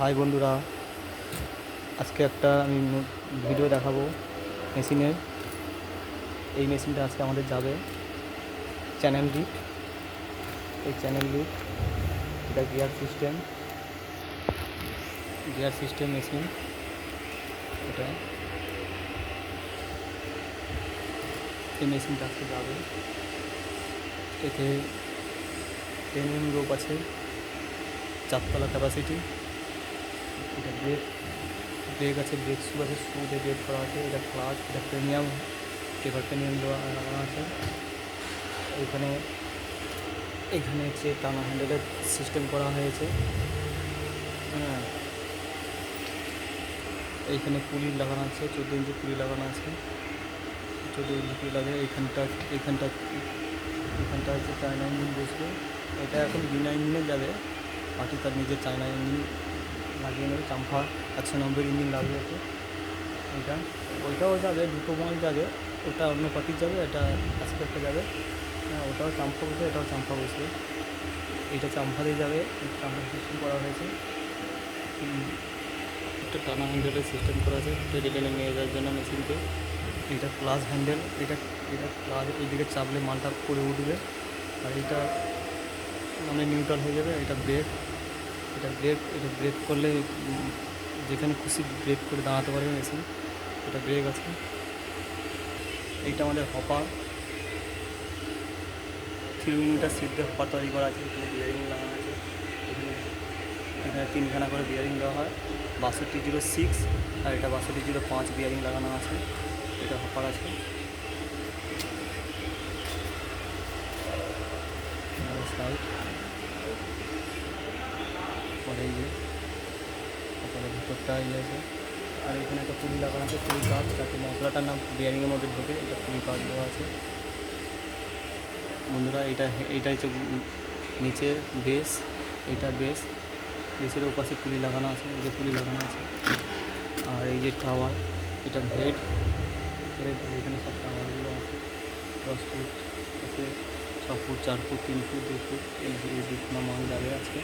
High বন্ধুরা, আজকে একটা আমি ভিডিও দেখাবো মেশিনের। এই মেশিনটা আজকে আমাদের যাবে চ্যানেল লিফট। এই চ্যানেল লিফট এটা গিয়ার সিস্টেম মেশিন। এটা এই মেশিনটা আজকে যাবে। এতে 10 mm রোপ আছে, 4 তলা ক্যাপাসিটি। এটা ব্রেক আছে, ব্রেক শু আছে, শুতে ব্রেক করা আছে। এটা ক্লাচ, এটা প্রিমিয়াম টেপার প্রিমিয়াম দেওয়া লাগানো আছে। এখানে হচ্ছে টানা হ্যান্ডেলের সিস্টেম করা হয়েছে। হ্যাঁ, এইখানে পুলি লাগানো আছে, 14 ইঞ্চি পুলি লাগানো আছে। 14 ইঞ্চি পুলি লাগে। এইখানটা হচ্ছে চায়না ইঞ্জিন বসবে। এটা এখন বিনা ইঞ্জিনে যাবে। পার্টি তার নিজের চায়না ইঞ্জিন লাগিয়ে নেবে, চাম্পা 190 ইঞ্জিন লাগবে ওকে। ওইটাও যাবে, দুটো মাল যাবে। ওটা অন্য পার্টির যাবে, এটা আজকে একটা যাবে। হ্যাঁ, ওটাও চাম্পা বসবে, এটাও চাম্পা বসবে। এইটা চাম্পা দিয়ে যাবে, চাম্পা সিস্টেম করা হয়েছে। একটা টানা হ্যান্ডেলের সিস্টেম করা আছে রিটেলে নিয়ে যাওয়ার জন্য মেশিনকে। এটা প্লাস হ্যান্ডেল, এটা প্লাস, এইদিকে চাপলে মালটা করে উঠবে। আর এটা মানে নিউট্রাল হয়ে যাবে। এটা ব্রেক করলে যেখানে খুশি ব্রেক করে দাঁড়াতে পারবে মেশিন। এটা ব্রেক আছে। এইটা আমাদের হপার, 3 মিটার সিট দিয়ে হপার তৈরি করা আছে। এখানে বিয়ারিং লাগানো আছে। এখানে 3খানা করে বিয়ারিং দেওয়া হয়। 6206 আর এটা 6205 বিয়ারিং লাগানো আছে। এটা হপার আছে। সাইড পরে এই যে হপারের ভিতরটা আছে। আর এখানে একটা পুলি লাগানো আছে, পুলি কাঠ, যাতে মশলাটা না বিয়ারিংয়ের মধ্যে ঢোকে। এটা পুলি কাঠ দেওয়া আছে বন্ধুরা। এইটা হচ্ছে নিচে বেস, এটা বেসের ওপাশে পুলি লাগানো আছে, এই যে পুলি লাগানো আছে। আর এই যে টাওয়ার, এটা হেড, এখানে সব টাওয়ারগুলো আছে। 10 ফুট আছে, 6 ফুট, 4 ফুট, 3 ফুট, 2 ফুট, এই যে 2 মাল যাবে আজকে।